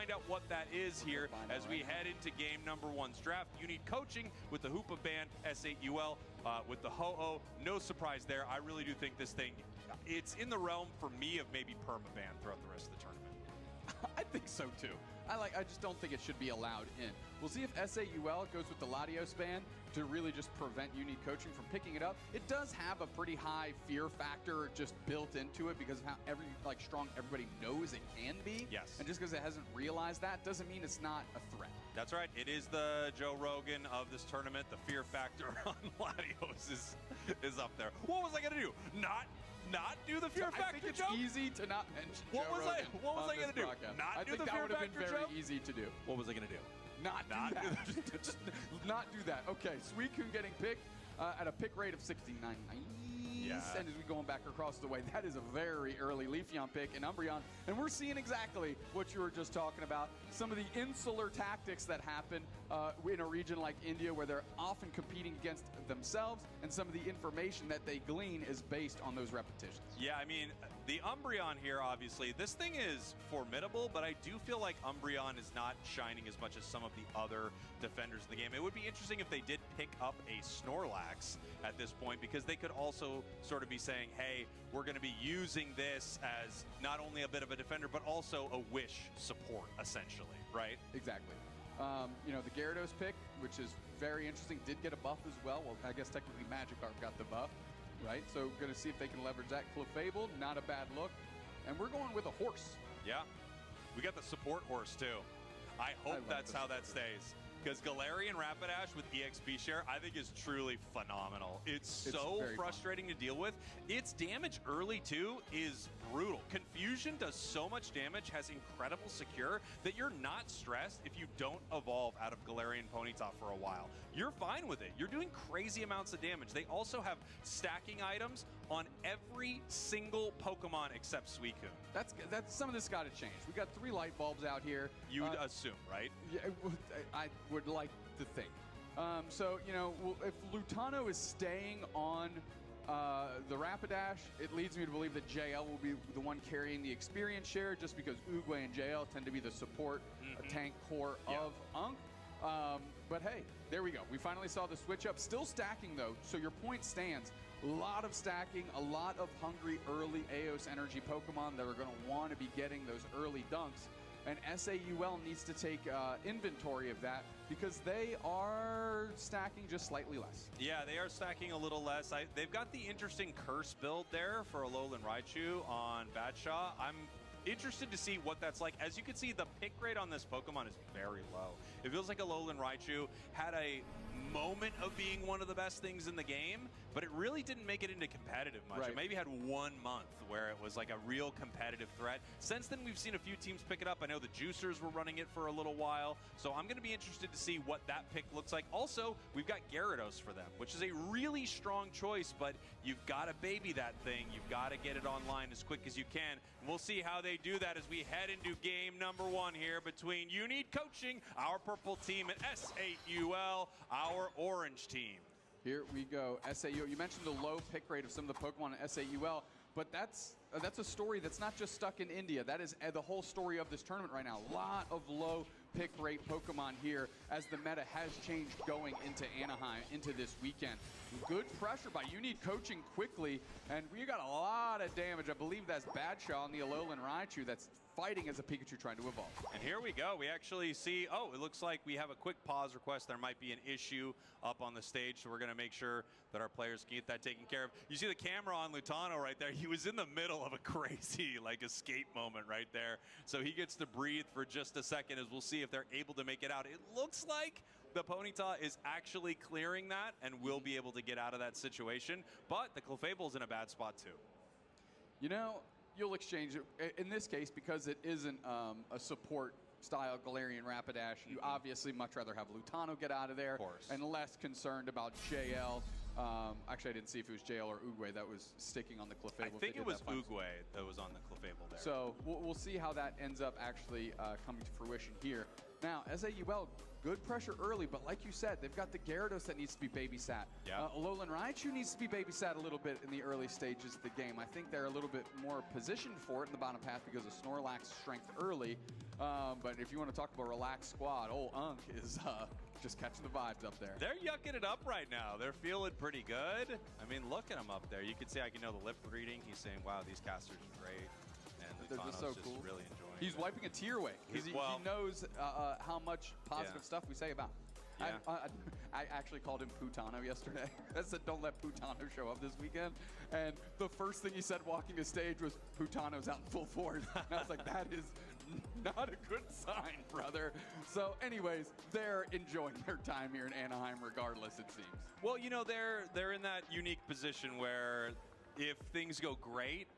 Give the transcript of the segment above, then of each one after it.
find out what that is here as we head into game number 1's draft. You need coaching with the Hoopa band, S8uL, with the Ho-Oh. No surprise there. I really do think this thing, it's in the realm for me of maybe permaban throughout the rest of the tournament. I think so too. I just don't think it should be allowed in. We'll see if S8uL goes with the Latios ban to really just prevent You Need Coaching from picking it up. It does have a pretty high fear factor just built into it because of how strong everybody knows it can be. Yes. And just because it hasn't realized that doesn't mean it's not a threat. That's right. It is the Joe Rogan of this tournament. The fear factor on Latios is up there. What was I going to do? Not do the fear factor I think it's joke? Easy to not mention What Joe was Rogan I going to do? broadcast. Not do the fear factor joke? I think that would have been very easy to do. What was I going to do? Not do that. Just not do that. Okay, S8uL getting picked at a pick rate of 69. Yeah. And as we going back across the way, that is a very early Leafeon pick in Umbreon. And we're seeing exactly what you were just talking about. Some of the insular tactics that happen in a region like India where they're often competing against themselves, and some of the information that they glean is based on those repetitions. Yeah, I mean, the Umbreon here, obviously, this thing is formidable, but I do feel like Umbreon is not shining as much as some of the other defenders in the game. It would be interesting if they did pick up a Snorlax at this point, because they could also sort of be saying, hey, we're going to be using this as not only a bit of a defender, but also a wish support, essentially, right? Exactly. The Gyarados pick, which is very interesting, did get a buff as well. Well, I guess technically Magikarp got the buff, right? So going to see if they can leverage that. Clefable, not a bad look. And we're going with a horse. Yeah. We got the support horse, too. I hope that's how that stays. Because Galarian Rapidash with EXP share, I think, is truly phenomenal. It's so frustrating to deal with. Its damage early, too, is brutal. Confusion does so much damage, has incredible secure, that you're not stressed if you don't evolve out of Galarian Ponyta for a while. You're fine with it. You're doing crazy amounts of damage. They also have stacking items on every single Pokemon except Suicune. That's some of this got to change. We got 3 light bulbs out here. You would assume, right? Yeah, I would like to think. If Lutano is staying on the Rapidash, it leads me to believe that JL will be the one carrying the experience share, just because Uguay and JL tend to be the support tank core of Unk. But hey, there we go. We finally saw the switch up. Still stacking, though, so your point stands. A lot of stacking, a lot of hungry early Eos energy Pokemon that are going to want to be getting those early dunks. And S8uL needs to take inventory of that because they are stacking just slightly less. Yeah, they are stacking a little less. They've got the interesting curse build there for Alolan Raichu on Badshaw. I'm interested to see what that's like. As you can see, the pick rate on this Pokemon is very low. It feels like Alolan Raichu had a moment of being one of the best things in the game, but it really didn't make it into competitive much. Right. It maybe had 1 month where it was like a real competitive threat. Since then, we've seen a few teams pick it up. I know the Juicers were running it for a little while, so I'm going to be interested to see what that pick looks like. Also, we've got Gyarados for them, which is a really strong choice, but you've got to baby that thing. You've got to get it online as quick as you can. And we'll see how they do that as we head into game number 1 here between You Need Coaching, our purple team, and S8uL, our orange team. Here we go. S8uL. You mentioned the low pick rate of some of the Pokemon in S8uL, but that's a story that's not just stuck in India. That is the whole story of this tournament right now. A lot of low pick rate Pokemon here as the meta has changed going into Anaheim, into this weekend. Good pressure by You Need Coaching quickly, and we got a lot of damage. I believe that's Badshaw on the Alolan Raichu that's fighting as a Pikachu trying to evolve. And here we go. We actually see, it looks like we have a quick pause request. There might be an issue up on the stage, so we're going to make sure that our players can get that taken care of. You see the camera on Lutano right there. He was in the middle of a crazy escape moment right there. So he gets to breathe for just a second as we'll see if they're able to make it out. It looks like the Ponyta is actually clearing that and will be able to get out of that situation. But the Clefable's in a bad spot too. You'll exchange it. In this case, because it isn't a support style Galarian Rapidash, you obviously much rather have Lutano get out of there. Of course. And less concerned about JL. Actually, I didn't see if it was JL or Uguay that was sticking on the Clefable. I think it was Uguay that was on the Clefable there. So we'll see how that ends up actually coming to fruition here. Now, S8uL, good pressure early, but like you said, they've got the Gyarados that needs to be babysat. Yeah. Alolan Raichu needs to be babysat a little bit in the early stages of the game. I think they're a little bit more positioned for it in the bottom path because of Snorlax's strength early. But if you want to talk about a relaxed squad, old Unk is just catching the vibes up there. They're yucking it up right now. They're feeling pretty good. I mean, look at him up there. You can see, I can know the lip reading. He's saying, wow, these casters are great. And they're just so cool. really enjoying He's it. wiping a tear away because he knows how much positive stuff we say about him. Yeah. I actually called him Putano yesterday. I said, don't let Putano show up this weekend. And the first thing he said walking the stage was, Putano's out in full force. And I was like, that is not a good sign, brother. So anyways, they're enjoying their time here in Anaheim regardless, it seems. Well, you know, they're in that unique position where if things go great,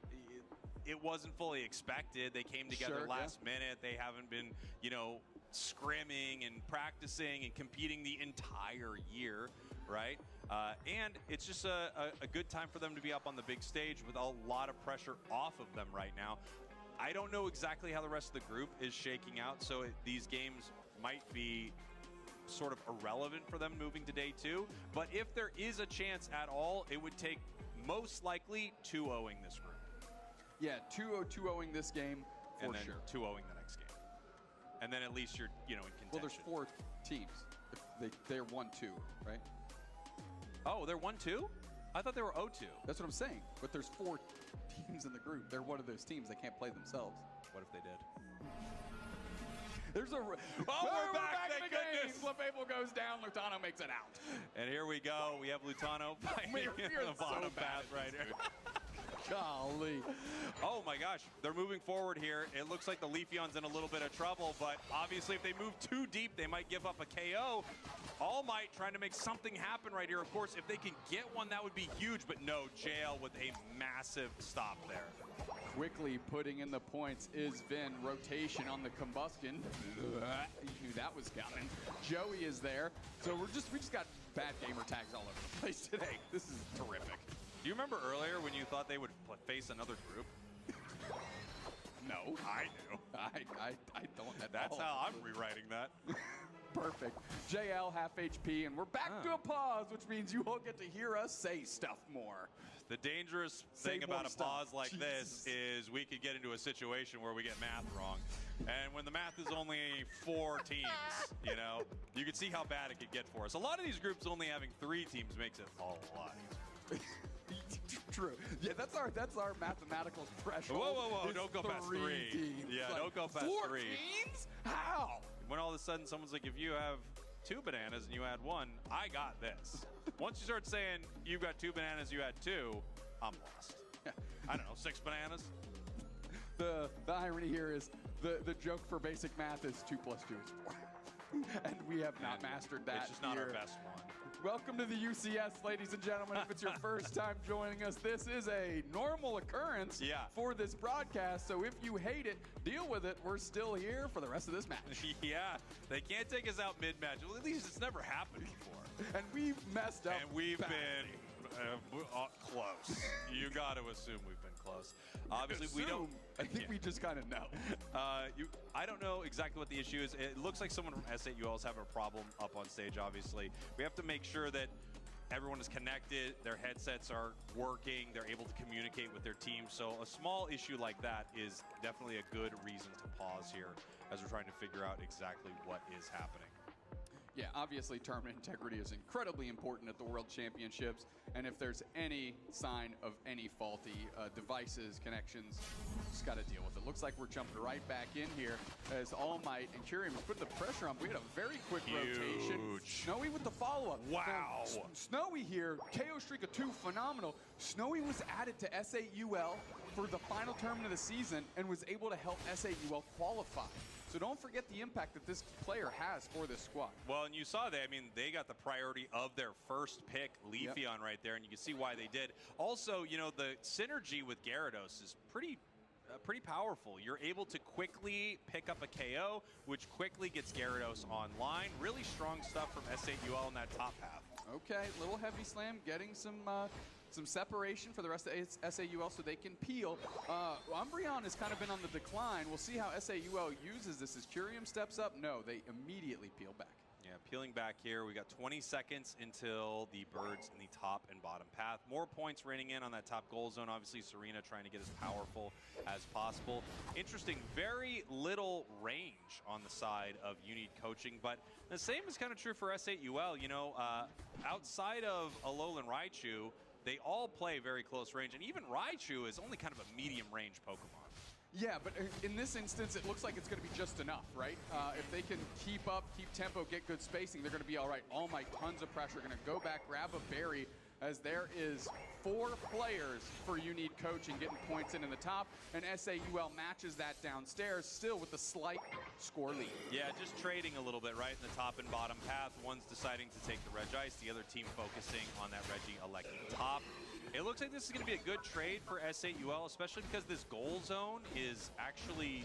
it wasn't fully expected. They came together last minute. They haven't been, you know, scrimming and practicing and competing the entire year, right? And it's just a good time for them to be up on the big stage with a lot of pressure off of them right now. I don't know exactly how the rest of the group is shaking out, so these games might be sort of irrelevant for them moving to day 2. But if there is a chance at all, it would take most likely 2-0ing this group. Yeah, 2-0-2-0ing this game for and then sure. 2-0ing the next game. And then at least you're, you know, in contention. Well, there's 4 teams. They're 1-2, right? Oh, they're 1-2? I thought they were 0-2. That's what I'm saying. But there's 4 teams in the group. They're one of those teams that can't play themselves. What if they did? There's a... Oh, we're back, thank goodness. Lefebvre goes down. Lutano makes it out. And here we go. We have Lutano fighting in the bottom path right here. Golly. Oh my gosh, they're moving forward here. It looks like the Leafeon's in a little bit of trouble, but obviously if they move too deep, they might give up a KO. All Might trying to make something happen right here. Of course, if they can get one, that would be huge, but no, JL with a massive stop there. Quickly putting in the points is Vin. Rotation on the combustion. You knew that was coming. Joey is there. So we just got bad gamer tags all over the place today. This is terrific. Do you remember earlier when you thought they would face another group? No. I do. I don't at That's all. how I'm rewriting that. Perfect. JL half HP, and we're back to a pause, which means you all get to hear us say stuff more. The dangerous thing about a pause like this is we could get into a situation where we get math wrong. And when the math is only 4 teams, you know, you can see how bad it could get for us. A lot of these groups only having 3 teams makes it a lot easier. True. Yeah, that's our mathematical threshold. Whoa, don't go past 3. Teams. Yeah, like, don't go past 4 3. teams? How? When all of a sudden someone's like, if you have 2 bananas and you add 1, I got this. Once you start saying you've got 2 bananas, you add 2, I'm lost. I don't know, 6 bananas? The irony here is the joke for basic math is 2 + 2 is 4. And we have not mastered that. It's just not our best one. Welcome to the UCS, ladies and gentlemen. If it's your first time joining us, this is a normal occurrence for this broadcast. So if you hate it, deal with it. We're still here for the rest of this match. Yeah, they can't take us out mid-match. Well, at least it's never happened before. And we've messed up. And we've badly. been close. You got to assume we've been close. Obviously, we don't. I think we just kind of know. I don't know exactly what the issue is. It looks like someone from S8uL is having a problem up on stage, obviously. We have to make sure that everyone is connected, their headsets are working, they're able to communicate with their team. So a small issue like that is definitely a good reason to pause here as we're trying to figure out exactly what is happening. Yeah, obviously tournament integrity is incredibly important at the World Championships, and if there's any sign of any faulty devices, connections, just got to deal with it. Looks like we're jumping right back in here as All Might and Curium is putting the pressure on. We had a very quick rotation. Snowy with the follow-up. Wow. Snowy here, KO streak of 2, phenomenal. Snowy was added to S8uL for the final tournament of the season and was able to help S8uL qualify. So don't forget the impact that this player has for this squad. Well, and you saw that. I mean, they got the priority of their first pick, Leafeon, right there, and you can see why they did. Also, you know, the synergy with Gyarados is pretty powerful. You're able to quickly pick up a KO, which quickly gets Gyarados online. Really strong stuff from S8uL in that top half. Okay, little heavy slam, getting some separation for the rest of S8uL so they can peel. Umbreon has kind of been on the decline. We'll see how S8uL uses this. As Curium steps up, no, they immediately peel back. Yeah, peeling back here, we got 20 seconds until the birds in the top and bottom path. More points raining in on that top goal zone. Obviously, Serena trying to get as powerful as possible. Interesting, very little range on the side of Unique Coaching, but the same is kind of true for S8uL. You know, outside of Alolan and Raichu, they all play very close range, and even Raichu is only kind of a medium range Pokemon. Yeah, but in this instance, it looks like it's going to be just enough, right? If they can keep up, keep tempo, get good spacing, they're going to be all right. All Might, tons of pressure, going to go back, grab a berry, as there is 4 players for Unique Coaching getting points in the top, and S8uL matches that downstairs, still with a slight score lead. Yeah, just trading a little bit, right, in the top and bottom path. One's deciding to take the Regice, the other team focusing on that Regieleki top. It looks like this is going to be a good trade for S8uL, especially because this goal zone is actually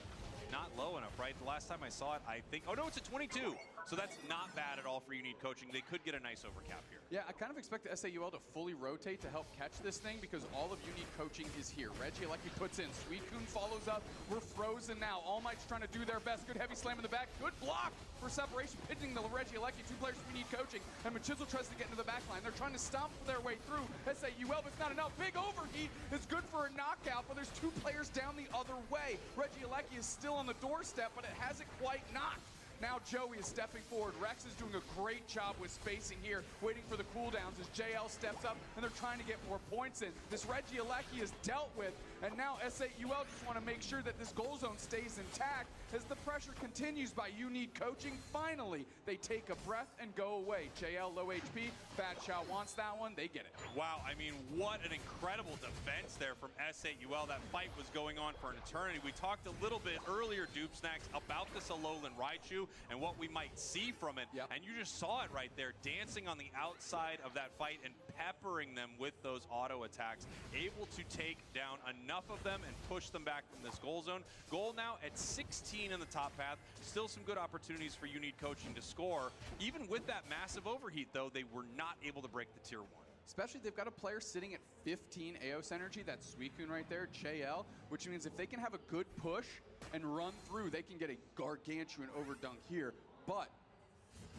not low enough, right? The last time I saw it, I think, oh no, it's at 22. So that's not bad at all for Unique Coaching. They could get a nice overcap here. Yeah, I kind of expect the S8uL to fully rotate to help catch this thing because all of Unique Coaching is here. Regieleki puts in, Suicune follows up. We're frozen now. All Might's trying to do their best. Good heavy slam in the back. Good block for separation, pinning the Regieleki. 2 players from Unique Coaching, and Machisel tries to get into the back line. They're trying to stomp their way through S8uL, but it's not enough. Big overheat is good for a knockout, but there's 2 players down the other way. Regieleki is still on the doorstep, but it hasn't quite knocked. Now Joey is stepping forward. Rex is doing a great job with spacing here, waiting for the cooldowns as JL steps up, and they're trying to get more points in. This Regieleki is dealt with, and now S8uL just want to make sure that this goal zone stays intact as the pressure continues by Unique Coaching. Finally, they take a breath and go away. JL low HP, Bad Shot wants that one, they get it. Wow, I mean, what an incredible defense there from S8uL. That fight was going on for an eternity. We talked a little bit earlier, Dupe Snacks, about this Alolan Raichu and what we might see from it. Yep. And you just saw it right there, dancing on the outside of that fight and peppering them with those auto attacks, able to take down enough of them and push them back from this goal zone. Goal now at 16 in the top path. Still some good opportunities for Unique Coaching to score. Even with that massive overheat, though, they were not able to break the tier 1. Especially they've got a player sitting at 15 Eos energy, that's Suicune right there, JL, which means if they can have a good push and run through, they can get a gargantuan overdunk here. But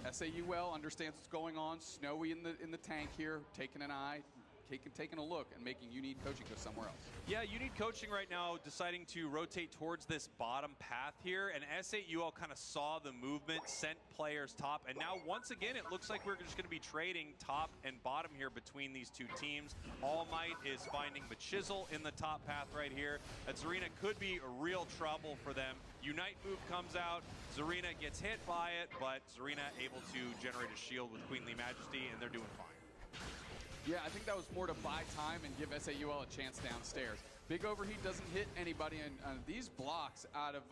S8uL understands what's going on. Snowy in the tank here, taking an eye, taking a look and making Unique Coaching go somewhere else. Yeah, Unique Coaching right now deciding to rotate towards this bottom path here, and S8uL kind of saw the movement, sent players top, and now once again it looks like we're just going to be trading top and bottom here between these 2 teams. All Might is finding Machisel in the top path right here. Zarina could be a real trouble for them. Unite move comes out, Zarina gets hit by it, but Zarina able to generate a shield with Queenly Majesty, and they're doing fine. Yeah, I think that was more to buy time and give S8uL a chance downstairs. Big overheat doesn't hit anybody, and these blocks out of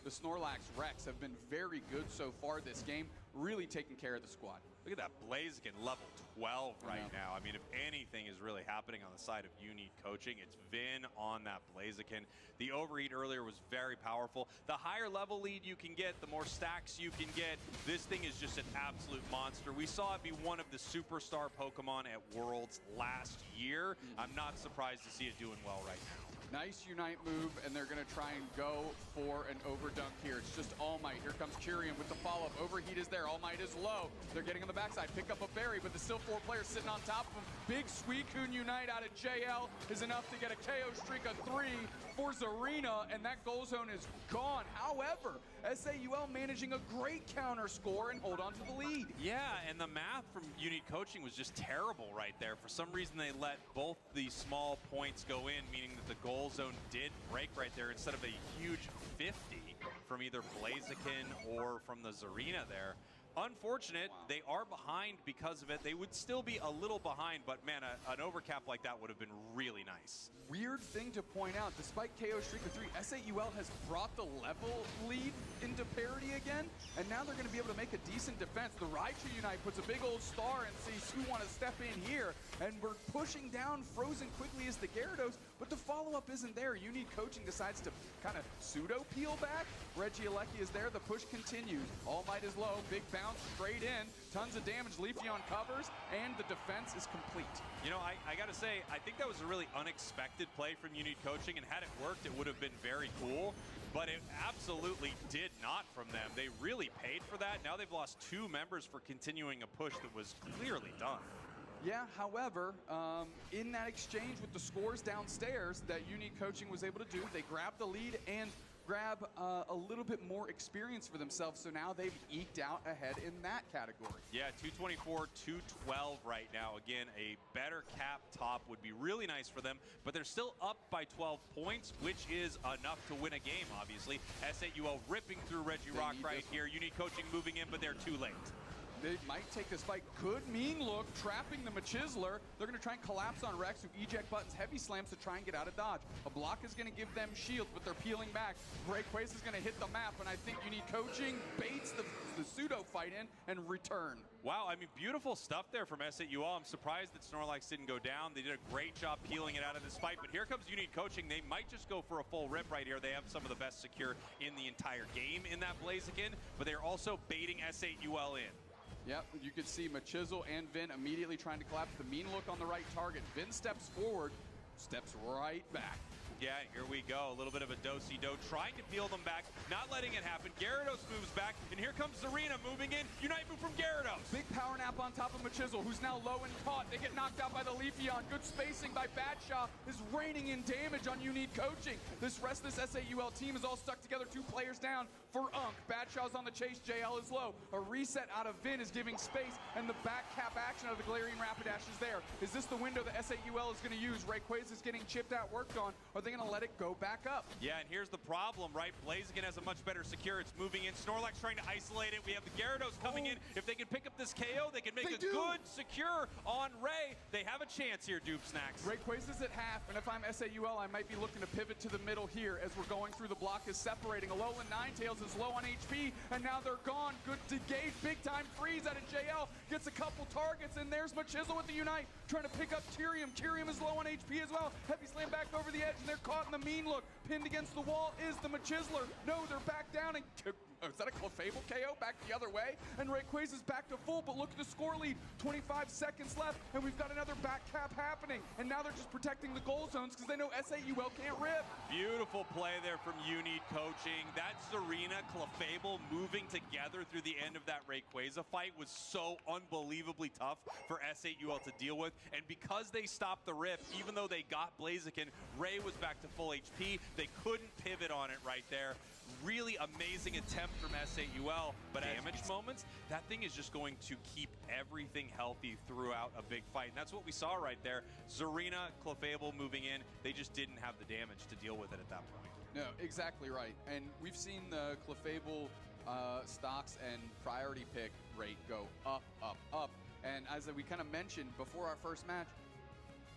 the Snorlax Rex have been very good so far this game, really taking care of the squad. Look at that Blaziken level 12 right now. I mean, if anything is really happening on the side of Unique Coaching, it's Vin on that Blaziken. The overheat earlier was very powerful. The higher level lead you can get, the more stacks you can get. This thing is just an absolute monster. We saw it be one of the superstar Pokemon at Worlds last year. I'm not surprised to see it doing well right now. Nice Unite move, and they're going to try and go for an overdunk here. It's just All Might. Here comes Kyrian with the follow-up. Overheat is there. All Might is low. They're getting on the backside. Pick up a berry, but there's still 4 players sitting on top of him. Big Suicune Unite out of JL is enough to get a KO streak of 3 for Zarina, and that goal zone is gone. However, S8uL managing a great counter score and hold on to the lead. Yeah, and the math from Unique Coaching was just terrible right there. For some reason, they let both the small points go in, meaning that the goal zone did break right there instead of a huge 50 from either Blaziken or from the Zarina there. Unfortunate, they are behind because of it. They would still be a little behind, but man, an overcap like that would have been really nice. Weird thing to point out, despite KO streak of 3, S8uL has brought the level lead into parity again, and now they're going to be able to make a decent defense. The Raichu Unite puts a big old star and sees who want to step in here, and we're pushing down Frozen quickly as the Gyarados, but the follow-up isn't there. Unique Coaching decides to kind of pseudo-peel back. Regieleki is there, the push continues. All Might is low, big bounce straight in, tons of damage, Leafeon covers, and the defense is complete. You know, I gotta say, I think that was a really unexpected play from Unique Coaching, and had it worked, it would have been very cool. but it absolutely did not from them. They really paid for that. Now they've lost 2 members for continuing a push that was clearly done. Yeah, however, in that exchange with the scores downstairs that Unique Coaching was able to do, they grabbed the lead and grab a little bit more experience for themselves, so now they've eked out ahead in that category. Yeah, 224, 212 right now. Again, a better cap top would be really nice for them, but they're still up by 12 points, which is enough to win a game, obviously. S8uL ripping through Reggie Rock right here. Unique Coaching moving in, but they're too late. They might take this fight. Good mean look, trapping the Machisler. They're going to try and collapse on Rex, who eject buttons, heavy slams to try and get out of dodge. A block is going to give them shields, but they're peeling back. Breakways is going to hit the map, and I think Unique Coaching baits the pseudo fight in and return. Wow, I mean, beautiful stuff there from S8uL. I'm surprised that Snorlax didn't go down. They did a great job peeling it out of this fight, but here comes Unique Coaching. They might just go for a full rip right here. They have some of the best secure in the entire game in that Blaziken, but they're also baiting S8uL in. Yep, you could see Machisel and Vin immediately trying to collapse. The mean look on the right target. Vin steps forward, steps right back. Yeah, here we go. A little bit of a do-si-do, trying to peel them back, not letting it happen. Gyarados moves back, and here comes Zarina moving in. Unite move from Gyarados. Big power nap on top of Machisel, who's now low and caught. They get knocked out by the Leafeon. Good spacing by Badshaw is raining in damage on Unique Coaching. This rest of this S8uL team is all stuck together, 2 players down for Unk. Badshaw's on the chase, JL is low. A reset out of Vin is giving space, and the back cap action out of the Galarian Rapidash is there. Is this the window that S8uL is going to use? Rayquaza is getting chipped out, worked on. Are they going to let it go back up? Yeah, and here's the problem, right? Blaziken has a much better secure. It's moving in. Snorlax trying to isolate it. We have the Gyarados coming in. If they can pick up this KO, they can make a good secure on Ray. They have a chance here, Dupe Snacks. Rayquaza's at half, and if I'm S8uL, I might be looking to pivot to the middle here as we're going through. The block is separating. Alolan Ninetales is low on HP, and now they're gone. Good to gauge. Big time freeze out of JL. Gets a couple targets, and there's Machisel with the Unite trying to pick up Tyrium. Tyrium is low on HP as well. Heavy slam back over the edge, and they're caught in the mean look. Pinned against the wall is the Machisler. No, they're back down, and is that a Clefable KO? Back the other way, and Rayquaza's back to full, but look at the score lead. 25 seconds left, and we've got another back cap happening, and now they're just protecting the goal zones because they know S8uL can't rip. Beautiful play there from Unique Coaching. That Zarina, Clefable moving together through the end of that Rayquaza fight was so unbelievably tough for S8uL to deal with, and because they stopped the rip, even though they got Blaziken, Ray was back to full HP. They couldn't pivot on it right there. Really amazing attempt from S8uL, but damage moments, that thing is just going to keep everything healthy throughout a big fight. And that's what we saw right there. Zarina, Clefable moving in, they just didn't have the damage to deal with it at that point. No, exactly right. And we've seen the Clefable stocks and priority pick rate go up, up, up. And as we kind of mentioned before our first match,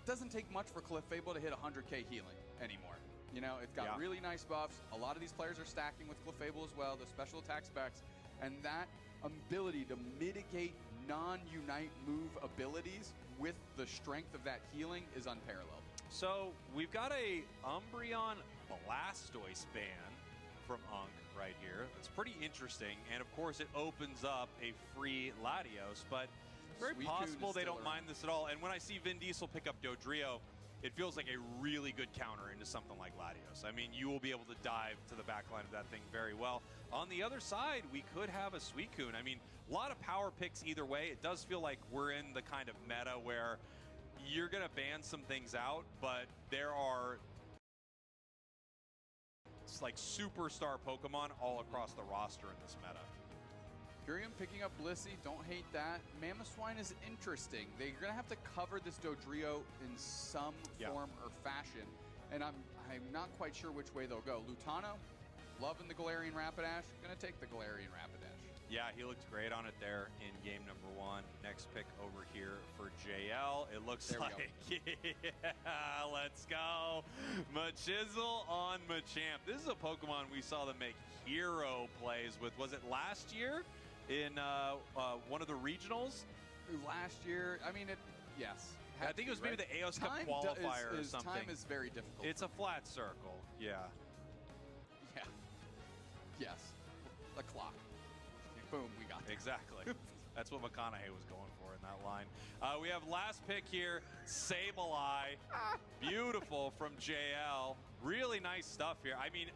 it doesn't take much for Clefable to hit 100k healing anymore. You know, it's got really nice buffs. A lot of these players are stacking with Clefable as well, the special attack specs, and that ability to mitigate non-Unite move abilities with the strength of that healing is unparalleled. So we've got a Umbreon Blastoise ban from Unk right here. It's pretty interesting, and of course it opens up a free Latios, but very possible they don't mind this at all. And when I see Vin Diesel pick up Dodrio, it feels like a really good counter into something like Latios. I mean, you will be able to dive to the back line of that thing very well. On the other side, we could have a Suicune. I mean, a lot of power picks either way. It does feel like we're in the kind of meta where you're going to ban some things out, but there are like superstar Pokemon all across the roster in this meta. Tyrium picking up Blissey, don't hate that. Mamoswine is interesting. They're gonna have to cover this Dodrio in some form or fashion, and I'm not quite sure which way they'll go. Lutano, loving the Galarian Rapidash, gonna take the Galarian Rapidash. Yeah, he looked great on it there in game number 1. Next pick over here for JL. It looks like, yeah, let's go. Machisel on Machamp. This is a Pokemon we saw them make hero plays with. Was it last year? In one of the regionals? Last year, I mean, yes. I think it was maybe the AOS Cup qualifier or something. Time is very difficult. It's a flat circle, yeah. Yeah. Yes. The clock. Boom, we got it. Exactly. That's what McConaughey was going for in that line. We have last pick here, Sableye. Beautiful from JL. Really nice stuff here. I mean,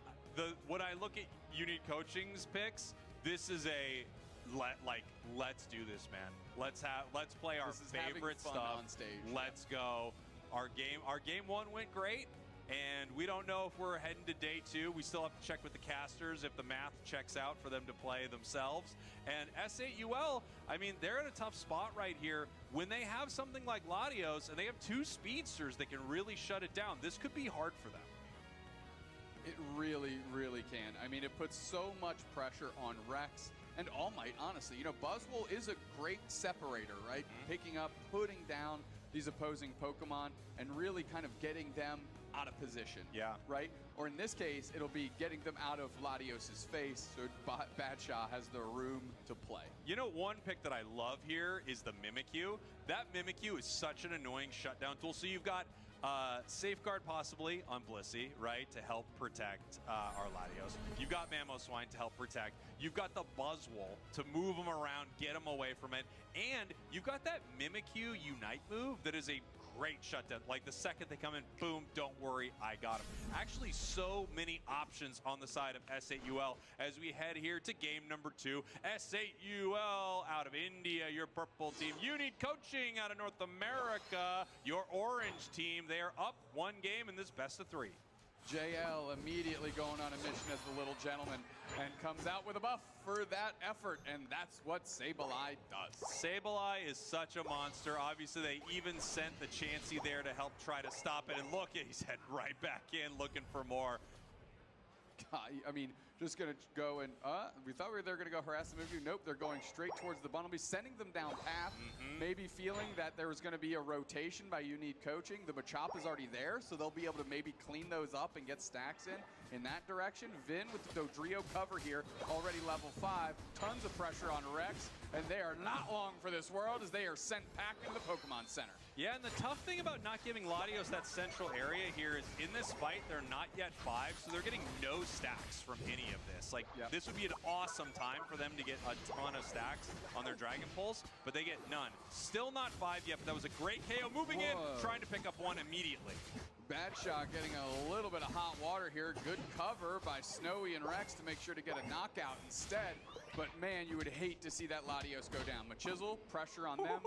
when I look at Unique Coaching's picks, this is a let's do this, man. Let's play our favorite stuff on stage. Let's go. Our game 1 went great, and we don't know if we're heading to day 2. We still have to check with the casters if the math checks out for them to play themselves. And S8uL, I mean, they're in a tough spot right here. When they have something like Latios and they have 2 speedsters that can really shut it down, this could be hard for them. It really, really can. I mean, it puts so much pressure on Rex and All Might, honestly. You know, WCS2025 is a great separator, right? Picking up, putting down these opposing Pokemon, and really kind of getting them out of position. Yeah. Right? Or in this case, it'll be getting them out of Latios' face, so Badshaw has the room to play. You know, one pick that I love here is the Mimikyu. That Mimikyu is such an annoying shutdown tool. So you've got Safeguard possibly on Blissey, right, to help protect our Latios. You've got Mamoswine to help protect. You've got the Buzzwole to move them around, get them away from it. And you've got that Mimikyu Unite move that is a great shutdown. Like the second they come in, boom, don't worry, I got them. Actually, so many options on the side of S8uL as we head here to game number 2. S8uL out of India, your purple team. Unique Coaching out of North America, your orange team. They are up 1 game in this best of 3. JL immediately going on a mission as the little gentleman and comes out with a buff for that effort, and that's what S8uL does. S8uL is such a monster. Obviously, they even sent the Chansey there to help try to stop it, and look, he's heading right back in looking for more. God, I mean, just going to go and, we thought they were going to go harass the Mimikyu. Nope, they're going straight towards the Bumblebee, sending them down path, maybe feeling that there was going to be a rotation by Unique Coaching. The Machop is already there, so they'll be able to maybe clean those up and get stacks in that direction. Vin with the Dodrio cover here, already level 5. Tons of pressure on Rex, and they are not long for this world as they are sent back into the Pokemon Center. Yeah, and the tough thing about not giving Latios that central area here is in this fight, they're not yet 5, so they're getting no stacks from any of this. Like, this would be an awesome time for them to get a ton of stacks on their Dragon Pulse, but they get none. Still not 5 yet, but that was a great KO. Moving in, trying to pick up 1 immediately. Badshaw getting a little bit of hot water here. Good cover by Snowy and Rex to make sure to get a knockout instead. But man, you would hate to see that Latios go down. Machisel, pressure on them.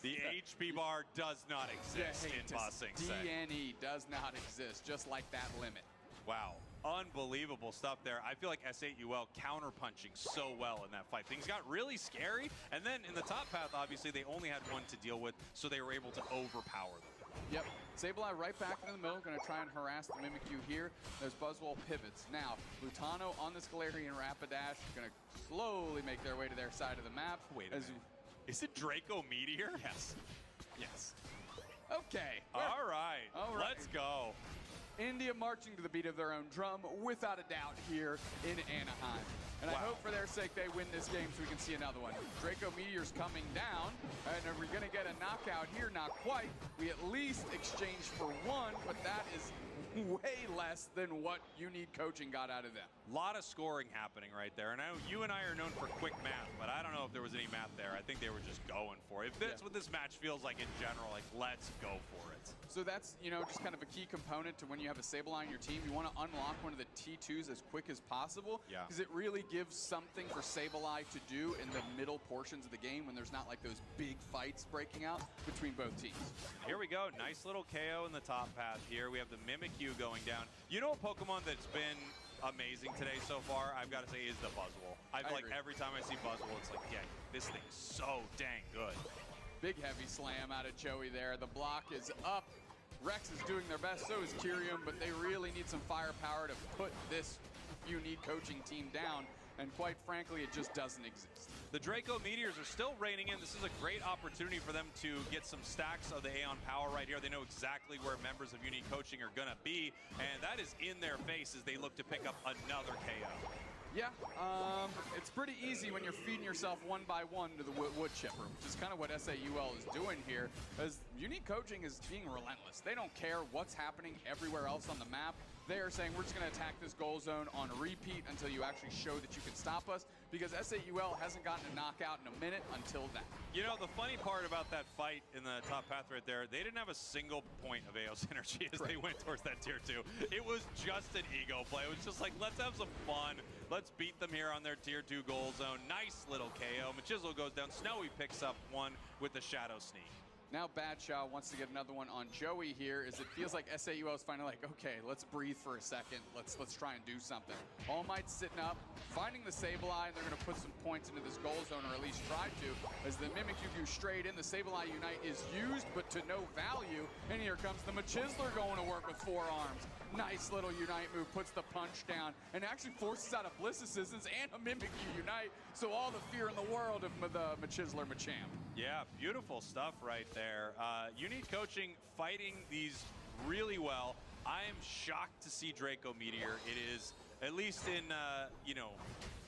The HP bar does not exist in Bossing. DNE does not exist, just like that limit. Wow. Unbelievable stuff there. I feel like S8uL counter-punching so well in that fight. Things got really scary, and then in the top path, obviously, they only had 1 to deal with, so they were able to overpower them. Yep. S8uL right back into the middle, going to try and harass the Mimikyu here. There's Buzzwole pivots. Now, Lutano on this Galarian Rapidash, going to slowly make their way to their side of the map. Wait a minute. Is it Draco Meteor? Yes. Yes. Okay. All right. Let's go. India marching to the beat of their own drum, without a doubt, here in Anaheim. And I hope for their sake they win this game so we can see another one. Draco Meteor's coming down, and are we going to get a knockout here? Not quite. We at least exchanged for 1, but that is way less than what Unique Coaching got out of them. A lot of scoring happening right there. And I know you and I are known for quick math, but I don't know if there was any math there. I think they were just going for it. If that's what this match feels like in general, like, let's go for it. So that's, you know, just kind of a key component to when you have a S8uL on your team. You want to unlock one of the T2s as quick as possible. Yeah. Because it really gives something for S8uL to do in the middle portions of the game when there's not like those big fights breaking out between both teams. Here we go. Nice little KO in the top path here. We have the Mimikyu going down. You know a Pokemon that's been amazing today so far, I've got to say, is the Buzzwole. I feel like every time I see Buzzwole, it's like, yeah, this thing's so dang good. Big heavy slam out of Joey there. The block is up. Rex is doing their best, so is Kyrium, but they really need some firepower to put this Unique Coaching team down, and quite frankly, it just doesn't exist. The Draco Meteors are still raining in. This is a great opportunity for them to get some stacks of the Aeon Power right here. They know exactly where members of Unique Coaching are going to be, and that is in their face as they look to pick up another KO. Yeah, it's pretty easy when you're feeding yourself one by one to the wood chipper, which is kind of what S8uL is doing here, as Unique Coaching is being relentless. They don't care what's happening everywhere else on the map. They are saying, we're just going to attack this goal zone on repeat until you actually show that you can stop us, because S8uL hasn't gotten a knockout in a minute until that. You know, the funny part about that fight in the top path right there, they didn't have a single point of AO synergy as they went towards that tier 2. It was just an ego play. It was just like, let's have some fun. Let's beat them here on their tier 2 goal zone. Nice little KO. m(H)izzle goes down. s8uL picks up one with the shadow sneak. Now Badshaw wants to get another one on Joey here, as it feels like S8uL is finally like, okay, let's breathe for a second. Let's try and do something. All Might's sitting up, finding the Sableye, and they're going to put some points into this goal zone, or at least try to, as the Mimikyu go straight in. The Sableye Unite is used, but to no value. And here comes the m(H)izzler going to work with 4 arms. Nice little Unite move, puts the punch down, and actually forces out a Bliss Assistance and a Mimikyu Unite. So all the fear in the world of the m(H)izzler Machamp. Yeah, beautiful stuff right there. Unique Coaching fighting these really well. I am shocked to see Draco Meteor. It is, at least in, you know,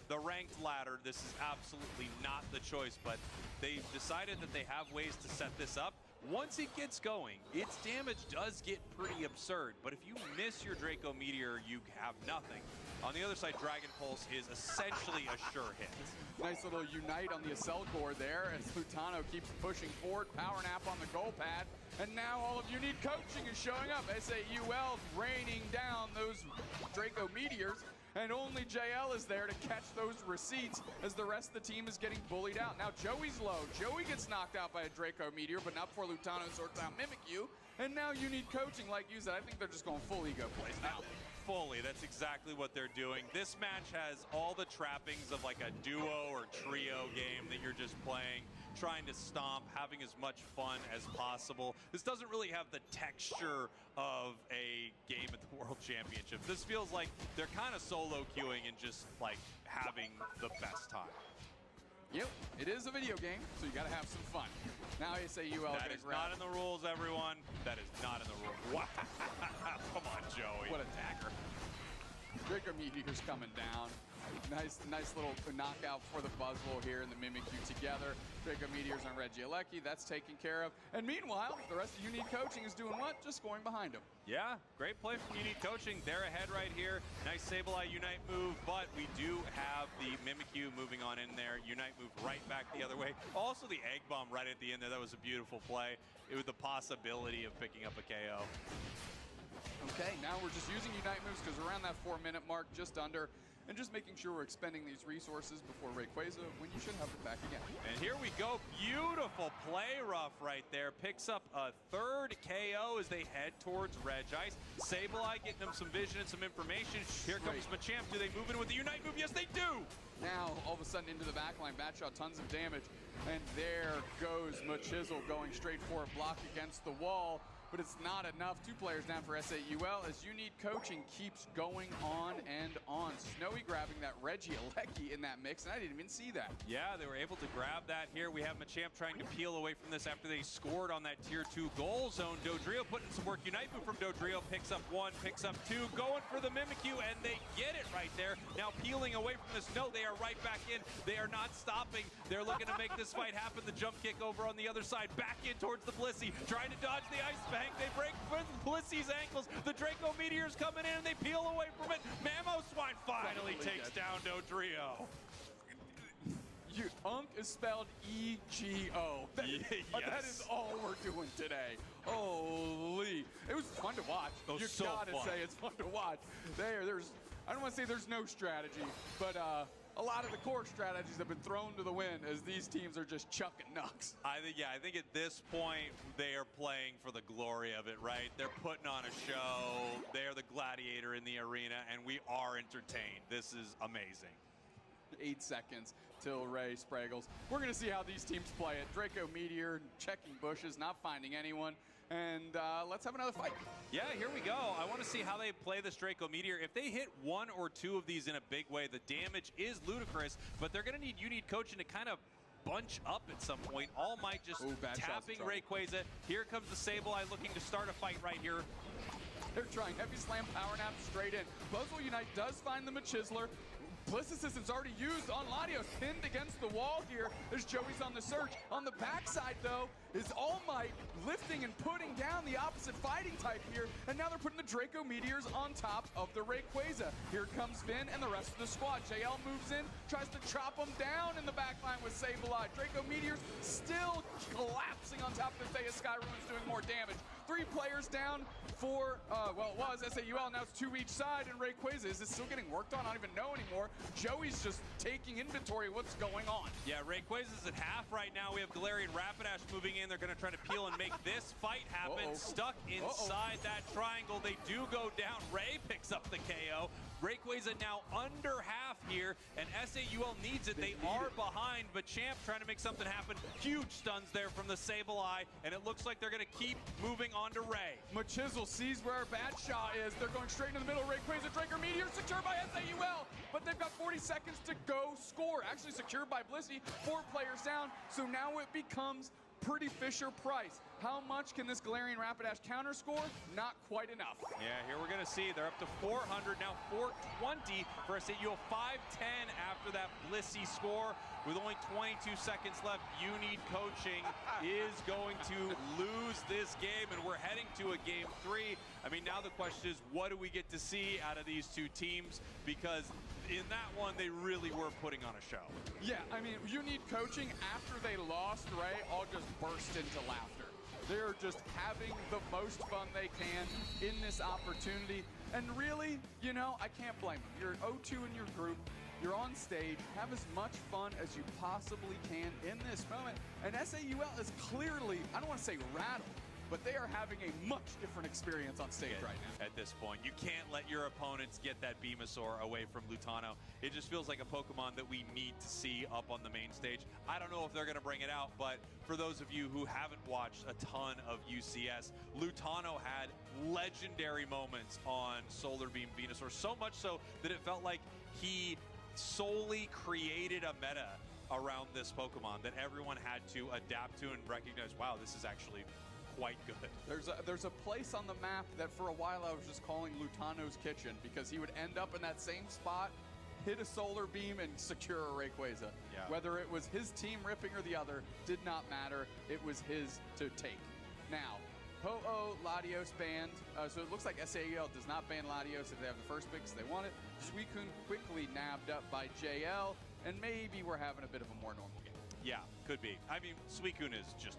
the ranked ladder, this is absolutely not the choice, but they've decided that they have ways to set this up. Once it gets going, its damage does get pretty absurd, but if you miss your Draco Meteor, you have nothing. On the other side, Dragon Pulse is essentially a sure hit. Nice little Unite on the Accel core there as Lutano keeps pushing forward. Power Nap on the goal pad. And now all of Unique Coaching is showing up. S8uL raining down those Draco Meteors. And only JL is there to catch those receipts as the rest of the team is getting bullied out. Now Joey's low. Joey gets knocked out by a Draco Meteor, but not before Lutano sorts out Mimikyu. And now Unique Coaching, like you said, I think they're just going full ego plays now. Fully, that's exactly what they're doing. This match has all the trappings of like a duo or trio game that you're just playing, trying to stomp, having as much fun as possible. This doesn't really have the texture of a game at the World Championship. This feels like they're kind of solo queuing and just like having the best time. Yep, it is a video game, so you gotta have some fun. Now S8uL That is not in the rules, everyone. That is not in the rules. Wow, come on, Joey. What a dagger. Draco Meteor's coming down. Nice little knockout for the Buzzwole here and the Mimikyu together. Draco Meteors on Regieleki, that's taken care of. And meanwhile, the rest of Unique Coaching is doing what? Just scoring behind him. Yeah, great play from Unique Coaching. They're ahead right here. Nice Sableye Unite move, but we do have the Mimikyu moving on in there. Unite move right back the other way. Also the Egg Bomb right at the end there. That was a beautiful play. It was the possibility of picking up a KO. Okay, now we're just using Unite moves because we're around that 4-minute mark, just under, and just making sure we're expending these resources before Rayquaza when you should have it back again. And here we go. Beautiful play rough right there. Picks up a 3rd KO as they head towards Regice. Sableye getting them some vision and some information. Here comes Machamp. Do they move in with the Unite move? Yes, they do. Now, all of a sudden into the backline, Badshaw, tons of damage. And there goes m(H)izzle going straight for a block against the wall. But it's not enough. 2 players down for S8uL as Unique Coaching keeps going on and on. s8uL grabbing that Regieleki in that mix, and I didn't even see that. Yeah, they were able to grab that here. We have Machamp trying to peel away from this after they scored on that tier 2 goal zone. Dodrio putting some work. Unite move from Dodrio, picks up 1, picks up 2, going for the Mimikyu, and they get it right there. Now peeling away from the s8uL, they are right back in. They are not stopping. They're looking to make this fight happen. The jump kick over on the other side, back in towards the Blissey, trying to dodge the Ice Bank. They break Blissey's ankles. The Draco Meteor's coming in and they peel away from it. Mamoswine finally takes down Dodrio. Unk is spelled E-G-O. Yes. That is all we're doing today. Holy. It was fun to watch. You so gotta say it's fun to watch. There's, I don't want to say there's no strategy, but a lot of the core strategies have been thrown to the wind as these teams are just chucking knucks. I think at this point, they are playing for the glory of it, right? They're putting on a show. They're the gladiator in the arena, and we are entertained. This is amazing. 8 seconds till Ray Spraggles. We're going to see how these teams play it. Draco Meteor checking bushes, not finding anyone. And let's have another fight. Yeah, here we go. I want to see how they play this Draco Meteor. If they hit 1 or 2 of these in a big way, the damage is ludicrous, but they're going to need Unique Coaching to kind of bunch up at some point. All Might just tapping Rayquaza. Here comes the Sableye looking to start a fight right here. They're trying Heavy Slam, Power Nap straight in. Buzzwole Unite does find the m(H)izzler. Bliss Assistant's already used on Latios, pinned against the wall here as Joey's on the search. On the backside, though, is All Might lifting and putting down the opposite fighting type here, and now they're putting the Draco Meteors on top of the Rayquaza. Here comes Finn and the rest of the squad. JL moves in, tries to chop them down in the backline with S8uL. Draco Meteors still collapsing on top of the Thea Skyruin's doing more damage. 3 players down for, well, it was S8uL, now it's 2 each side, and Rayquaza, is it still getting worked on? I don't even know anymore. Joey's just taking inventory of what's going on. Yeah, Rayquaza's at half right now. We have Galarian Rapidash moving in. They're going to try to peel and make this fight happen. Stuck inside that triangle. They do go down. Ray picks up the KO. Rayquaza now under half here, and S8uL needs it. They are behind, but Champ trying to make something happen. Huge stuns there from the S8uL, and it looks like they're going to keep moving on to Ray. Machizzle sees where Badshaw is. They're going straight into the middle. Rayquaza, Draco Meteor secured by S8uL, but they've got 40 seconds to go score. Actually secured by Blissey. 4 players down, so now it becomes pretty Fisher-Price. How much can this Galarian Rapidash counter score? Not quite enough. Yeah, here we're going to see they're up to 400, now 420 for S8uL. 510 after that Blissey score. With only 22 seconds left, You Need Coaching is going to lose this game, and we're heading to a game 3. I mean, now the question is, what do we get to see out of these 2 teams? Because in that one, they really were putting on a show. Yeah, I mean, You Need Coaching, after they lost, Ray, all just burst into laughter. They're just having the most fun they can in this opportunity. And really, you know, I can't blame them. You're 0-2 in your group. You're on stage. Have as much fun as you possibly can in this moment. And S8uL is clearly, I don't want to say rattled, but they are having a much different experience on stage right now. At this point, you can't let your opponents get that Venusaur away from Lutano. It just feels like a Pokemon that we need to see up on the main stage. I don't know if they're going to bring it out, but for those of you who haven't watched a ton of UCS, Lutano had legendary moments on Solar Beam Venusaur, so much so that it felt like he solely created a meta around this Pokemon that everyone had to adapt to and recognize, wow, this is actually quite good. There's a place on the map that for a while I was just calling Lutano's Kitchen, because he would end up in that same spot, hit a Solar Beam, and secure a Rayquaza. Yeah. Whether it was his team ripping or the other, did not matter. It was his to take. Now, Ho-Oh, Latios banned. So it looks like S8uL does not ban Latios if they have the first pick, so they want it. Suicune quickly nabbed up by JL, and maybe we're having a bit of a more normal game. Yeah, could be. I mean, Suicune is just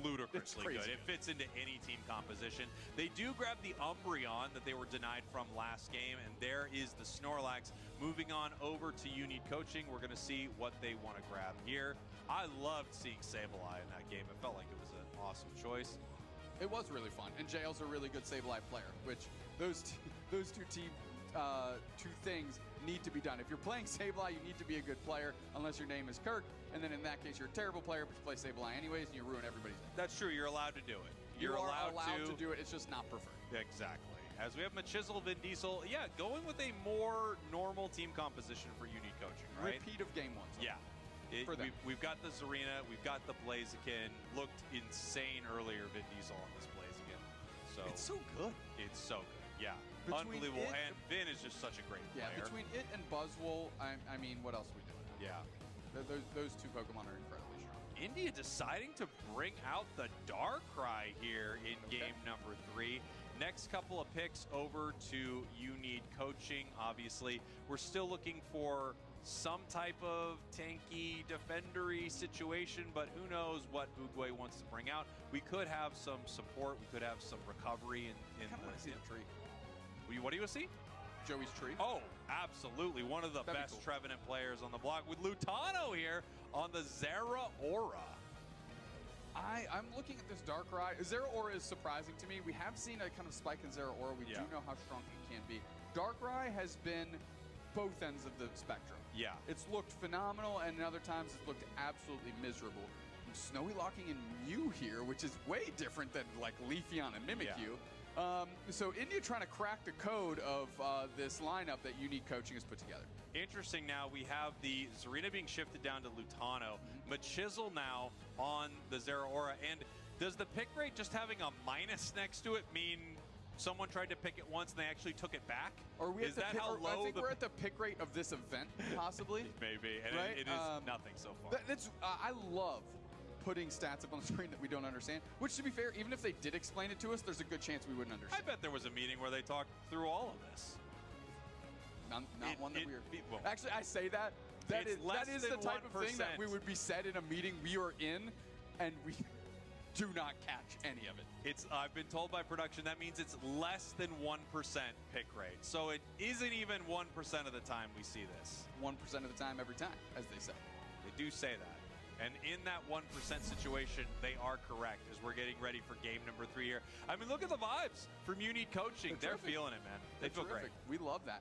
ludicrously good. It fits into any team composition. They do grab the Umbreon that they were denied from last game, and there is the Snorlax. Moving on over to You Need Coaching, we're going to see what they want to grab here. I loved seeing S8uL in that game. It felt like it was an awesome choice. It was really fun, and JL's a really good S8uL player, which those two things need to be done. If you're playing S8uL, you need to be a good player, unless your name is Kirk, and then in that case, you're a terrible player, but you play S8uL anyways, and you ruin everybody's day. That's true. You're allowed to do it. You're allowed to do it. It's just not preferred. Exactly. As we have Machizzle, Vin Diesel, yeah, going with a more normal team composition for You Need Coaching, right? Repeat of game 1. Yeah. We've got the Zarina, we've got the Blaziken. Looked insane earlier, Vin Diesel on this Blaziken. So it's so good. It's so good. Yeah. Unbelievable. And Vin is just such a great player. Yeah, between it and Buzzwole, I mean, what else are we doing? Yeah. Those 2 Pokemon are incredibly strong. India deciding to bring out the Darkrai here in game number 3. Next couple of picks over to You Need Coaching. Obviously, we're still looking for some type of tanky, defendery situation, but who knows what Uguay wants to bring out. We could have some support. We could have some recovery in the tree. What do you see? Joey's tree. Oh, absolutely. One of the best Trevenant players on the block with Lutano here on the Zeraora. I'm looking at this Darkrai. Zeraora is surprising to me. We have seen a kind of spike in Zeraora. We do know how strong it can be. Darkrai has been both ends of the spectrum. Yeah. It's looked phenomenal, and other times it's looked absolutely miserable. Snowy locking in Mew here, which is way different than like Leafeon and Mimikyu. So India trying to crack the code of this lineup that You Need Coaching has put together. Interesting. Now we have the Zarina being shifted down to Lutano. Machizzle now on the Zeraora. And does the pick rate just having a minus next to it mean someone tried to pick it once and they actually took it back? Or is that how low I think we're at the pick rate of this event, possibly. Maybe, and right? it is nothing so far. I love putting stats up on the screen that we don't understand, which, to be fair, even if they did explain it to us, there's a good chance we wouldn't understand. I bet there was a meeting where they talked through all of this. Not one that we're... Actually, I say that. That is the type of thing that we would be said in a meeting we were in, and we do not catch any of it. I've been told by production that means it's less than 1% pick rate. So it isn't even 1% of the time we see this. 1% of the time, every time, as they say. They do say that. And in that 1% situation, they are correct as we're getting ready for game number 3 here. I mean, look at the vibes from UNID coaching. They're feeling it, man. They feel great. We love that.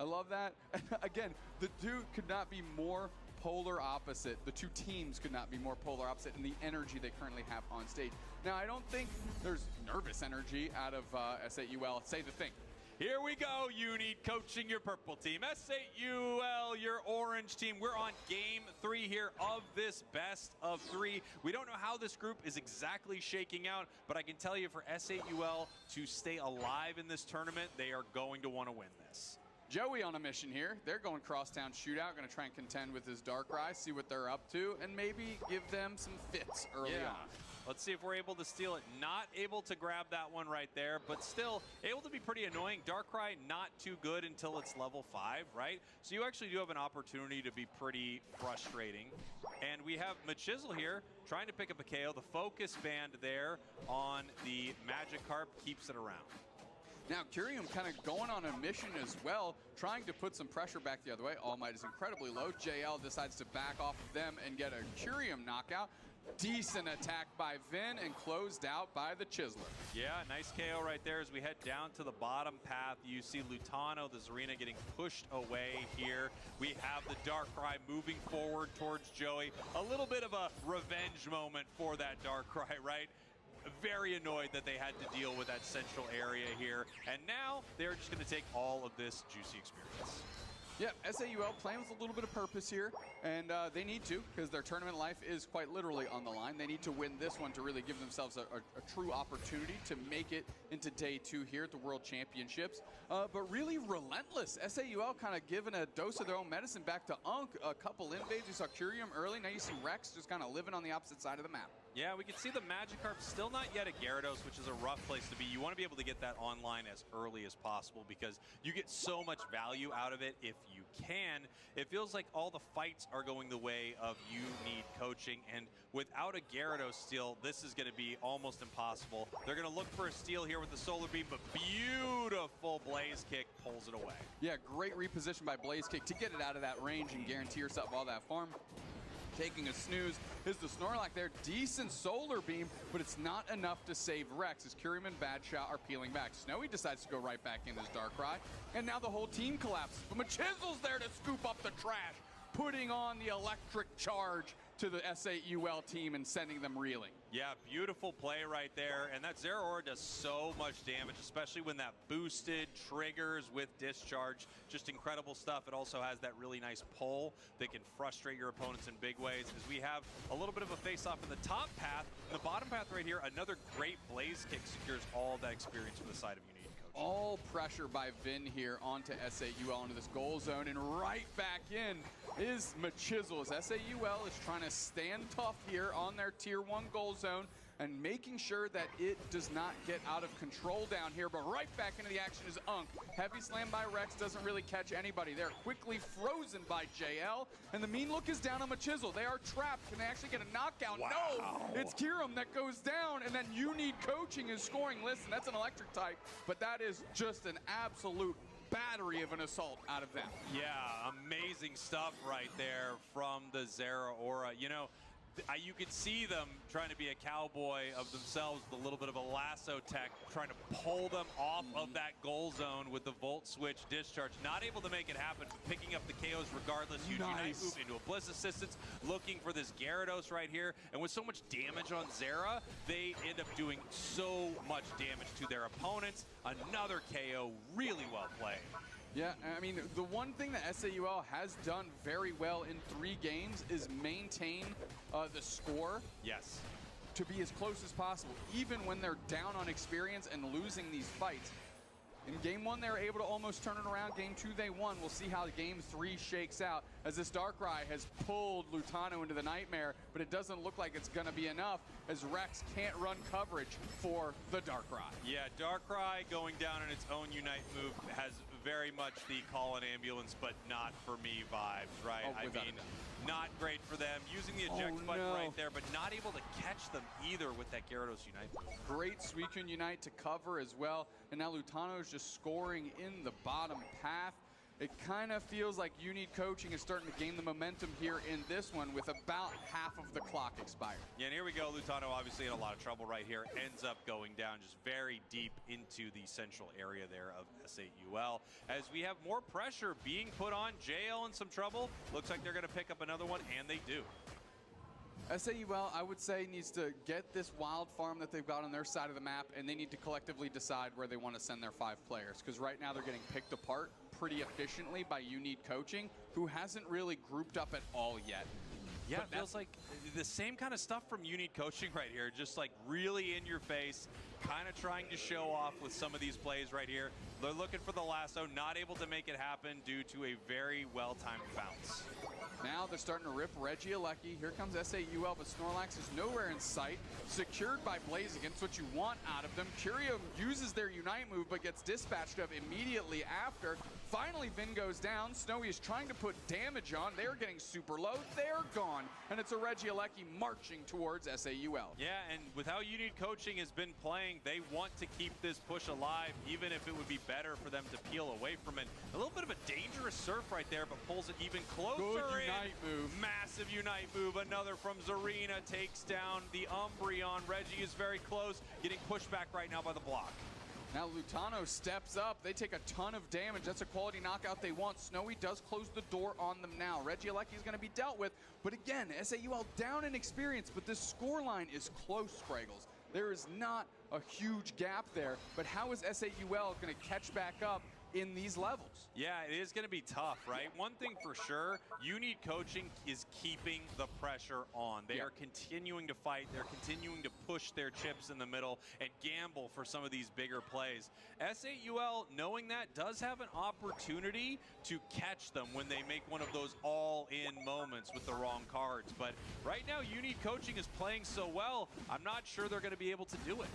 I love that. Again, the two could not be more polar opposite. The two teams could not be more polar opposite in the energy they currently have on stage. Now, I don't think there's nervous energy out of S8uL. Say the thing. Here we go, UNID coaching your purple team. S8uL, your orange team. We're on game 3 here of this best of 3. We don't know how this group is exactly shaking out, but I can tell you for S8uL to stay alive in this tournament, they are going to want to win this. Joey on a mission here. They're going crosstown shootout, going to try and contend with his Darkrai, see what they're up to, and maybe give them some fits early on. Let's see if we're able to steal it. Not able to grab that one right there, but still able to be pretty annoying. Darkrai not too good until it's level 5, right? So you actually do have an opportunity to be pretty frustrating. And we have Machizzle here trying to pick up a KO. The focus band there on the Magikarp keeps it around. Now, Curium kind of going on a mission as well, trying to put some pressure back the other way. All Might is incredibly low. JL decides to back off of them and get a Curium knockout. Decent attack by Vin and closed out by the Chiseler. Yeah, nice KO right there as we head down to the bottom path. You see Lutano, the Zarina, getting pushed away here. We have the Darkrai moving forward towards Joey. A little bit of a revenge moment for that Darkrai, right? Very annoyed that they had to deal with that central area here. And now they're just going to take all of this juicy experience. Yeah, S8uL playing with a little bit of purpose here, and they need to, because their tournament life is quite literally on the line. They need to win this one to really give themselves a true opportunity to make it into day 2 here at the World Championships. But really relentless. S8uL kind of giving a dose of their own medicine back to Unk. A couple invades. You saw Curium early. Now you see Rex just kind of living on the opposite side of the map. Yeah, we can see the Magikarp still not yet a Gyarados, which is a rough place to be. You want to be able to get that online as early as possible because you get so much value out of it if you can. It feels like all the fights are going the way of UNID coaching, and without a Gyarados steal, this is going to be almost impossible. They're going to look for a steal here with the Solar Beam, but beautiful Blaze Kick pulls it away. Yeah, great reposition by Blaze Kick to get it out of that range and guarantee yourself all that farm. Taking a snooze is the Snorlax there. Decent Solar Beam, but it's not enough to save Rex as Curium and Badshot are peeling back. Snowy decides to go right back in his Darkrai, and now the whole team collapses. But Machizzle's there to scoop up the trash, putting on the electric charge to the S8uL team and sending them reeling. Yeah, beautiful play right there. And that Zeraora does so much damage, especially when that boosted triggers with discharge. Just incredible stuff. It also has that really nice pull that can frustrate your opponents in big ways. As we have a little bit of a face-off in the top path. In the bottom path right here, another great Blaze Kick secures all of that experience from the side of UNID. All pressure by Vin here onto S8uL into this goal zone, and right back in is Machizzle as S8uL is trying to stand tough here on their tier 1 goal zone and making sure that it does not get out of control down here. But right back into the action is Unk. Heavy slam by Rex doesn't really catch anybody. They're quickly frozen by JL, and the mean look is down on Machizzle. They are trapped. Can they actually get a knockout? Wow. No! It's Curium that goes down, and then UNID coaching is scoring. Listen, that's an electric type, but that is just an absolute battery of an assault out of them. Yeah, amazing stuff right there from the Zeraora. You know, you could see them trying to be a cowboy of themselves with a little bit of a lasso tech, trying to pull them off of that goal zone with the Volt Switch discharge. Not able to make it happen, but picking up the KOs regardless. Unite move into a Bliss Assistance, looking for this Gyarados right here. And with so much damage on Zera, they end up doing so much damage to their opponents. Another KO, really well played. Yeah, I mean, the one thing that S8uL has done very well in 3 games is maintain the score. Yes. to be as close as possible, even when they're down on experience and losing these fights. In game 1, they were able to almost turn it around. Game 2, they won. We'll see how game 3 shakes out, as this Darkrai has pulled Lutano into the nightmare, but it doesn't look like it's going to be enough, as Rex can't run coverage for the Darkrai. Yeah, Darkrai going down in its own Unite move has very much the call an ambulance, but not for me vibes, right? Oh, I mean, not great for them. Using the eject button right there, but not able to catch them either with that Gyarados Unite move. Great S8uL Unite to cover as well, and now Lutano is just scoring in the bottom path. It kind of feels like Unique Coaching is starting to gain the momentum here in this one with about half of the clock expired. Yeah, and here we go. Lutano obviously in a lot of trouble right here. Ends up going down just very deep into the central area there of S8uL. As we have more pressure being put on, JL in some trouble. Looks like they're going to pick up another one, and they do. S8uL, I would say, needs to get this wild farm that they've got on their side of the map, and they need to collectively decide where they want to send their 5 players. Because right now they're getting picked apart pretty efficiently by Unique Coaching, who hasn't really grouped up at all yet. Yeah, it feels like the same kind of stuff from Unique Coaching right here. Just like really in your face, kind of trying to show off with some of these plays right here. They're looking for the lasso, not able to make it happen due to a very well-timed bounce. Now they're starting to rip Regieleki. Here comes S8uL, but Snorlax is nowhere in sight. Secured by Blaziken, it's what you want out of them. Curio uses their Unite move, but gets dispatched of immediately after. Finally, Vin goes down. Snowy is trying to put damage on. They're getting super low. They're gone. And it's a Regieleki marching towards S8uL. Yeah, and with how Unique Coaching has been playing, they want to keep this push alive, even if it would be better for them to peel away from it. A little bit of a dangerous surf right there, but pulls it even closer. Good Unite move. Massive Unite move. Another from Zarina takes down the Umbreon. Reggie is very close, getting pushed back right now by the block. Now Lutano steps up. They take a ton of damage. That's a quality knockout they want. Snowy does close the door on them now. Regieleki is going to be dealt with. But again, S8uL down in experience, but this scoreline is close, Spraggles. There is not a huge gap there, but how is S8uL going to catch back up in these levels? Yeah, it is going to be tough, right? One thing for sure, Unique Coaching is keeping the pressure on. They are continuing to fight. They're continuing to push their chips in the middle and gamble for some of these bigger plays. S8uL, knowing that, does have an opportunity to catch them when they make one of those all-in moments with the wrong cards. But right now, Unique Coaching is playing so well, I'm not sure they're going to be able to do it.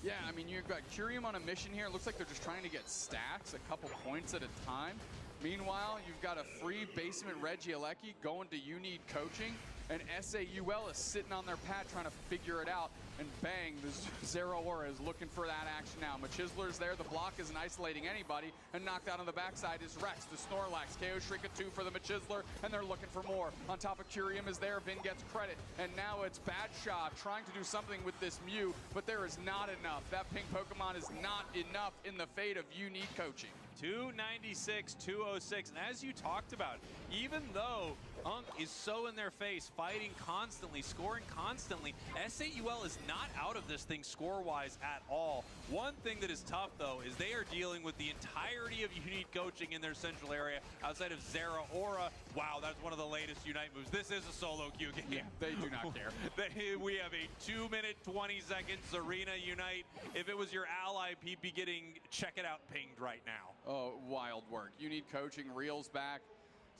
Yeah, I mean, you've got Curium on a mission here. It looks like they're just trying to get stacks, a couple points at a time. Meanwhile, you've got a free basement Regieleki going to Unique Coaching, and S8uL is sitting on their pad trying to figure it out. And bang, the Zeraora is looking for that action now. Machisler's there, the block isn't isolating anybody, and knocked out on the backside is Rex, the Snorlax. KO Shrika 2 for the Machisler, and they're looking for more. On top of Curium is there, Vin gets credit, and now it's Badshaw trying to do something with this Mew, but there is not enough. That pink Pokemon is not enough in the fate of Unique Coaching. 296, 206, and as you talked about, even though Unk is so in their face, fighting constantly, scoring constantly, S8uL is not out of this thing score-wise at all. One thing that is tough, though, is they are dealing with the entirety of Unique Coaching in their central area outside of Zeraora. Wow, that's one of the latest Unite moves. This is a solo queue game. Yeah, they do not care. We have a 2-minute, 20-second Zarina Unite. If it was your ally, he'd be getting check it out pinged right now. Oh, wild work. Unique Coaching reels back.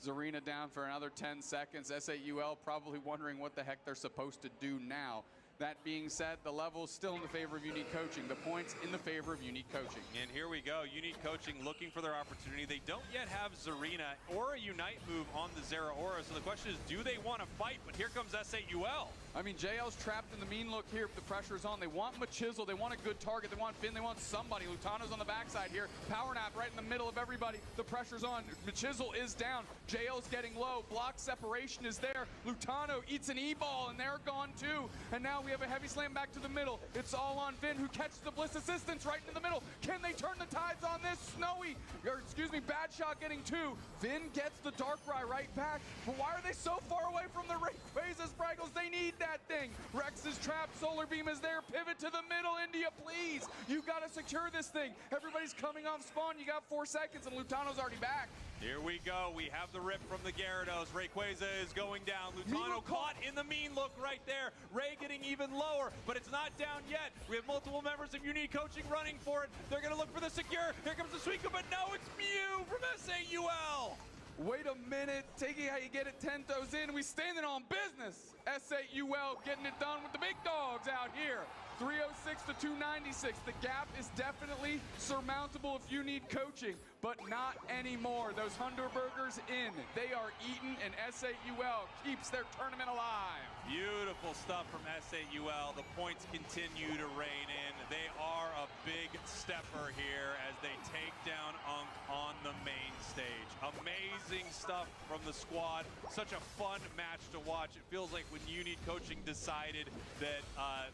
Zarina down for another 10 seconds. S8uL probably wondering what the heck they're supposed to do now. That being said, the level's still in the favor of Unique Coaching. The points in the favor of Unique Coaching. And here we go. Unique Coaching looking for their opportunity. They don't yet have Zarina or a Unite move on the Zeraora. So the question is, do they want to fight? But here comes S8uL. I mean, JL's trapped in the mean look here. The pressure's on. They want Machisel. They want a good target. They want Finn. They want somebody. Lutano's on the backside here. Power Nap right in the middle of everybody. The pressure's on. Machisel is down. JL's getting low. Block separation is there. Lutano eats an E-ball, and they're gone too. And now we have a heavy slam back to the middle. It's all on Vin, who catches the Bliss Assistance right into the middle. Can they turn the tides on this? Snowy, or excuse me, Badshot getting 2. Vin gets the Darkrai right back. But why are they so far away from the Rayquaza, Spraggles? They need that thing. Rex's trap, Solar Beam is there. Pivot to the middle, India, please. You got to secure this thing. Everybody's coming off spawn. You got 4 seconds, and Lutano's already back. Here we go. We have the rip from the Gyarados. Rayquaza is going down. Lutano caught in the mean look right there. Ray getting even lower, but it's not down yet. We have multiple members of Unique Coaching running for it. They're going to look for the secure. Here comes the Suicune, but no, it's Mew from S8uL. Wait a minute, taking how you get it 10 throws in. We standing on business. S8uL getting it done with the big dogs out here. 306 to 296. The gap is definitely surmountable if you need coaching, but not anymore. Those Hunderburgers in. They are eaten, and S8uL keeps their tournament alive. Beautiful stuff from S8uL. The points continue to rain in. They are a big stepper here as they take down Unk on the main stage. Amazing stuff from the squad. Such a fun match to watch. It feels like when Unique Coaching decided that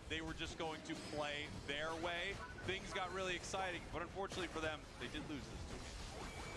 they were just going to play their way, things got really exciting. But unfortunately for them, they did lose this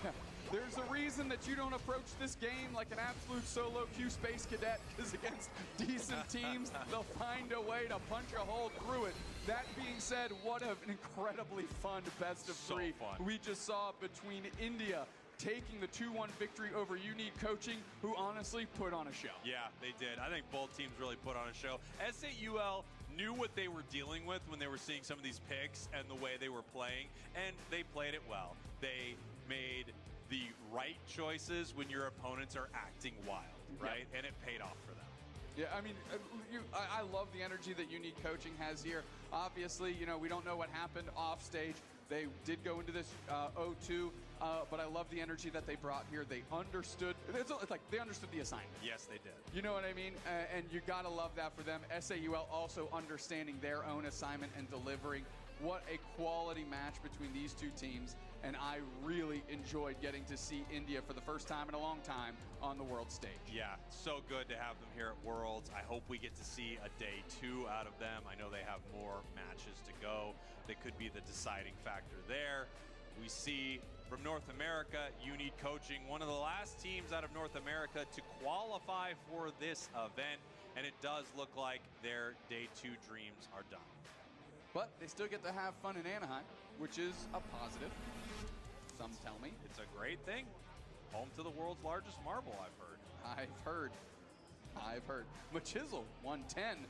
game. There's a reason that you don't approach this game like an absolute solo queue space cadet, because against decent teams, they'll find a way to punch a hole through it. That being said, what an incredibly fun best of three we just saw between India taking the 2-1 victory over Unique Coaching, who honestly put on a show. Yeah, they did. I think both teams really put on a show. S8uL knew what they were dealing with when they were seeing some of these picks and the way they were playing, and they played it well. They made the right choices when your opponents are acting wild, right? And it paid off for them. Yeah, I mean, I love the energy that Unique Coaching has here. Obviously, you know, we don't know what happened off stage. They did go into this 0-2, but I love the energy that they brought here. They understood, it's like they understood the assignment. Yes, they did. You know what I mean? And you gotta love that for them. S8uL also understanding their own assignment and delivering. What a quality match between these two teams, and I really enjoyed getting to see India for the first time in a long time on the world stage. Yeah, so good to have them here at Worlds. I hope we get to see a day 2 out of them. I know they have more matches to go. They could be the deciding factor there. We see from North America, Unique Coaching, one of the last teams out of North America to qualify for this event, and it does look like their day 2 dreams are done. But they still get to have fun in Anaheim, which is a positive, some tell me. It's a great thing. Home to the world's largest marble, I've heard. I've heard. Machisel, 110